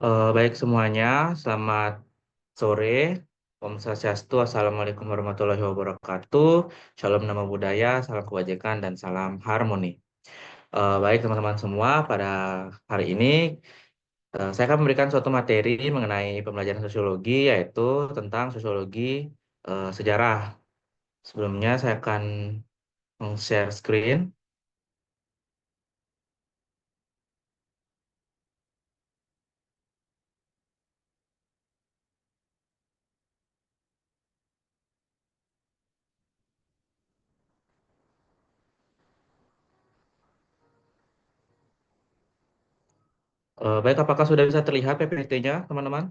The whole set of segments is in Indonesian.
Baik semuanya, selamat sore. Om Swastiastu, Assalamualaikum warahmatullahi wabarakatuh. Shalom nama budaya, salam kebajikan, dan salam harmoni. Baik teman-teman semua, pada hari ini saya akan memberikan suatu materi mengenai pembelajaran sosiologi, yaitu tentang sosiologi sejarah. Sebelumnya saya akan share screen. Baik, apakah sudah bisa terlihat PPT-nya, teman-teman?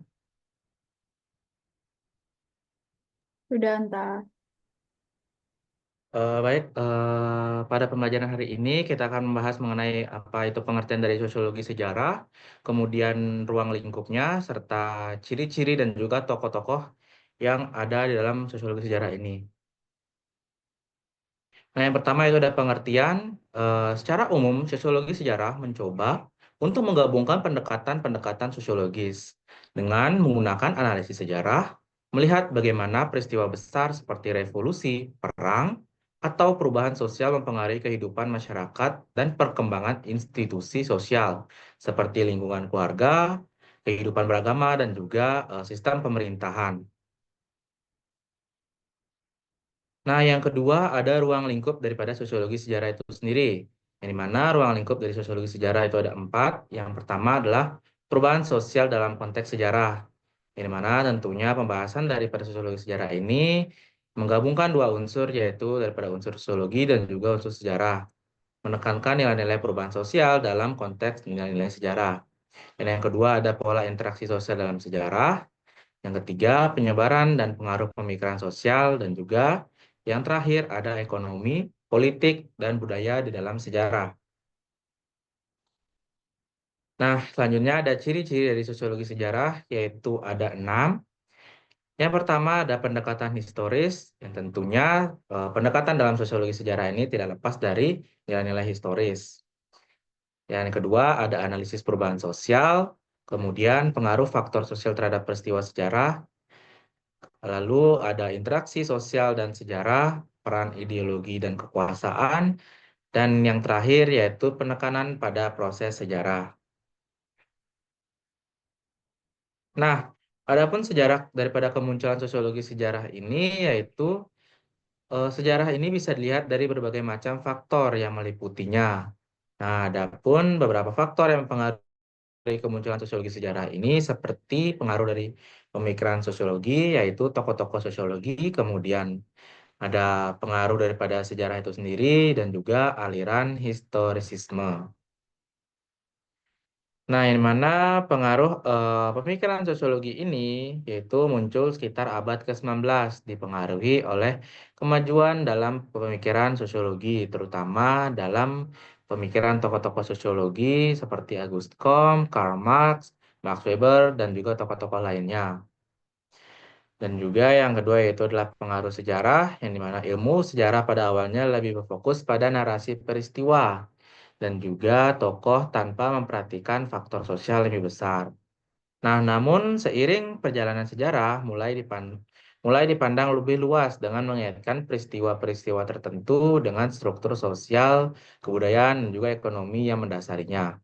Sudah entah. Baik, pada pembelajaran hari ini kita akan membahas mengenai apa itu pengertian dari sosiologi sejarah, kemudian ruang lingkupnya, serta ciri-ciri dan juga tokoh-tokoh yang ada di dalam sosiologi sejarah ini. Nah, yang pertama itu ada pengertian. Secara umum, sosiologi sejarah mencoba untuk menggabungkan pendekatan-pendekatan sosiologis dengan menggunakan analisis sejarah, melihat bagaimana peristiwa besar seperti revolusi, perang, atau perubahan sosial mempengaruhi kehidupan masyarakat dan perkembangan institusi sosial, seperti lingkungan keluarga, kehidupan beragama, dan juga sistem pemerintahan. Nah, yang kedua ada ruang lingkup daripada sosiologi sejarah itu sendiri. Yang di mana ruang lingkup dari sosiologi sejarah itu ada empat. Yang pertama adalah perubahan sosial dalam konteks sejarah. Yang di mana tentunya pembahasan daripada sosiologi sejarah ini menggabungkan dua unsur, yaitu daripada unsur sosiologi dan juga unsur sejarah. Menekankan nilai-nilai perubahan sosial dalam konteks nilai-nilai sejarah. Dan yang kedua ada pola interaksi sosial dalam sejarah. Yang ketiga, penyebaran dan pengaruh pemikiran sosial, dan juga yang terakhir ada ekonomi, politik, dan budaya di dalam sejarah. Nah, selanjutnya ada ciri-ciri dari sosiologi sejarah, yaitu ada 6. Yang pertama ada pendekatan historis, yang tentunya pendekatan dalam sosiologi sejarah ini tidak lepas dari nilai-nilai historis. Yang kedua ada analisis perubahan sosial, kemudian pengaruh faktor sosial terhadap peristiwa sejarah. Lalu ada interaksi sosial dan sejarah, peran ideologi dan kekuasaan, dan yang terakhir yaitu penekanan pada proses sejarah. Nah, adapun sejarah daripada kemunculan sosiologi sejarah ini yaitu sejarah ini bisa dilihat dari berbagai macam faktor yang meliputinya. Nah, adapun beberapa faktor yang mempengaruhi kemunculan sosiologi sejarah ini seperti pengaruh dari pemikiran sosiologi, yaitu tokoh-tokoh sosiologi, kemudian ada pengaruh daripada sejarah itu sendiri dan juga aliran historisisme. Nah, yang mana pengaruh pemikiran sosiologi ini yaitu muncul sekitar abad ke-19, dipengaruhi oleh kemajuan dalam pemikiran sosiologi, terutama dalam pemikiran tokoh-tokoh sosiologi seperti Auguste Comte, Karl Marx, Max Weber, dan juga tokoh-tokoh lainnya. Dan juga yang kedua yaitu adalah pengaruh sejarah, yang dimana ilmu sejarah pada awalnya lebih berfokus pada narasi peristiwa dan juga tokoh tanpa memperhatikan faktor sosial lebih besar. Nah, namun seiring perjalanan sejarah mulai dipandang lebih luas dengan mengaitkan peristiwa-peristiwa tertentu dengan struktur sosial, kebudayaan, dan juga ekonomi yang mendasarinya.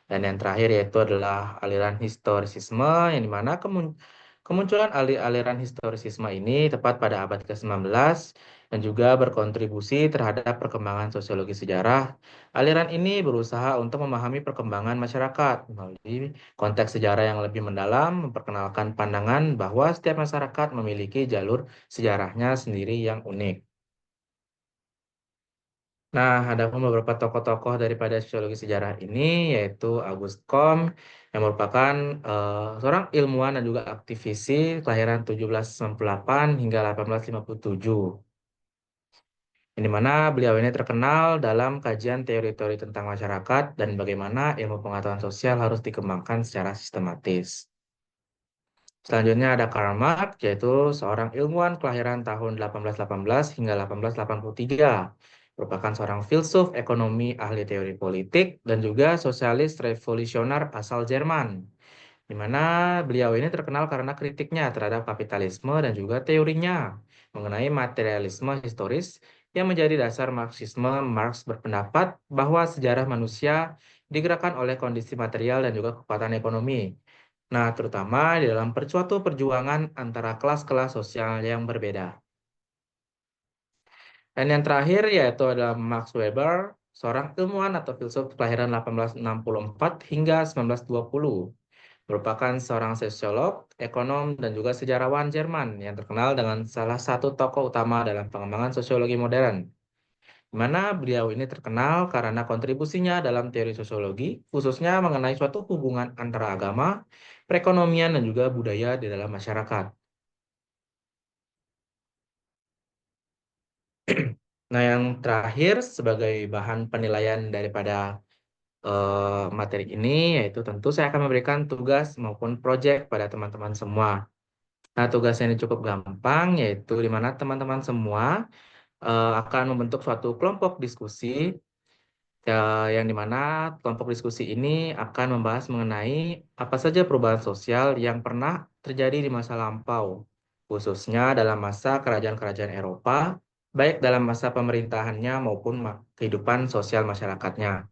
Dan yang terakhir yaitu adalah aliran historisisme, yang dimana kemunculan aliran historisisme ini tepat pada abad ke-19 dan juga berkontribusi terhadap perkembangan sosiologi sejarah. Aliran ini berusaha untuk memahami perkembangan masyarakat melalui konteks sejarah yang lebih mendalam, memperkenalkan pandangan bahwa setiap masyarakat memiliki jalur sejarahnya sendiri yang unik. Nah, ada pun beberapa tokoh-tokoh daripada sosiologi sejarah ini, yaitu Auguste Comte, yang merupakan seorang ilmuwan dan juga aktivisi kelahiran 1798 hingga 1857. Yang dimana beliau ini terkenal dalam kajian teori-teori tentang masyarakat dan bagaimana ilmu pengetahuan sosial harus dikembangkan secara sistematis. Selanjutnya ada Karl Marx, yaitu seorang ilmuwan kelahiran tahun 1818 hingga 1883. Merupakan seorang filsuf, ekonomi, ahli teori politik, dan juga sosialis revolusioner asal Jerman. di mana beliau ini terkenal karena kritiknya terhadap kapitalisme dan juga teorinya mengenai materialisme historis yang menjadi dasar Marxisme. Marx berpendapat bahwa sejarah manusia digerakkan oleh kondisi material dan juga kekuatan ekonomi. Nah, terutama di dalam suatu perjuangan antara kelas-kelas sosial yang berbeda. Dan yang terakhir yaitu adalah Max Weber, seorang ilmuwan atau filsuf kelahiran 1864 hingga 1920. Merupakan seorang sosiolog, ekonom, dan juga sejarawan Jerman yang terkenal dengan salah satu tokoh utama dalam pengembangan sosiologi modern. Di mana beliau ini terkenal karena kontribusinya dalam teori sosiologi, khususnya mengenai suatu hubungan antara agama, perekonomian, dan juga budaya di dalam masyarakat. Nah, yang terakhir sebagai bahan penilaian daripada materi ini, yaitu tentu saya akan memberikan tugas maupun proyek pada teman-teman semua. Nah, tugasnya ini cukup gampang, yaitu di mana teman-teman semua akan membentuk suatu kelompok diskusi, yang di mana kelompok diskusi ini akan membahas mengenai apa saja perubahan sosial yang pernah terjadi di masa lampau, khususnya dalam masa kerajaan-kerajaan Eropa, baik dalam masa pemerintahannya maupun kehidupan sosial masyarakatnya.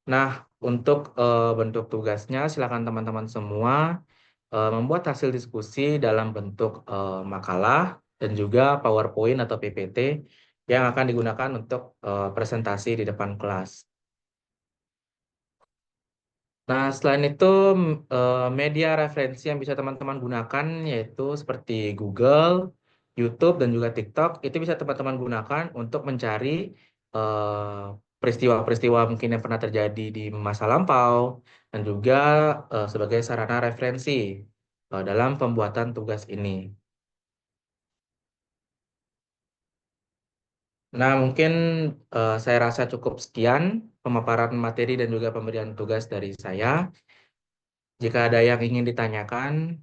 Nah, untuk bentuk tugasnya, silakan teman-teman semua membuat hasil diskusi dalam bentuk makalah dan juga PowerPoint atau PPT yang akan digunakan untuk presentasi di depan kelas. Nah, selain itu, media referensi yang bisa teman-teman gunakan yaitu seperti Google, YouTube, dan juga TikTok. Itu bisa teman-teman gunakan untuk mencari eh, peristiwa-peristiwa mungkin yang pernah terjadi di masa lampau dan juga sebagai sarana referensi dalam pembuatan tugas ini. Nah, mungkin saya rasa cukup sekian pemaparan materi dan juga pemberian tugas dari saya. Jika ada yang ingin ditanyakan,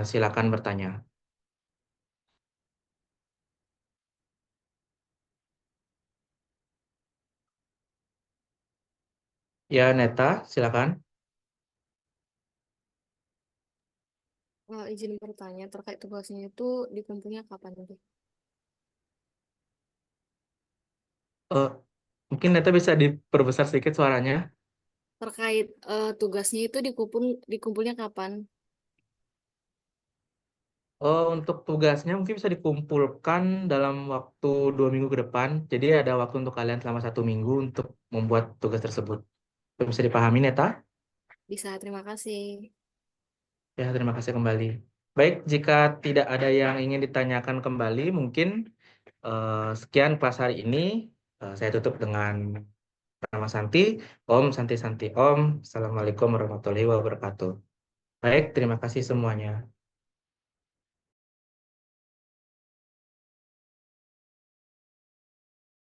silakan bertanya. Ya, Neta, silakan. Izin bertanya terkait tugasnya itu dikumpulnya kapan nanti? Eh, Mungkin Neta bisa diperbesar sedikit suaranya. Terkait tugasnya itu dikumpulnya kapan? Untuk tugasnya mungkin bisa dikumpulkan dalam waktu 2 minggu ke depan. Jadi ada waktu untuk kalian selama 1 minggu untuk membuat tugas tersebut. Bisa dipahami, Neta? Bisa, terima kasih. Ya, terima kasih kembali. Baik, jika tidak ada yang ingin ditanyakan kembali, mungkin sekian kelas hari ini. Saya tutup dengan nama Santi. Om, Santi Santi Om. Assalamualaikum warahmatullahi wabarakatuh. Baik, terima kasih semuanya.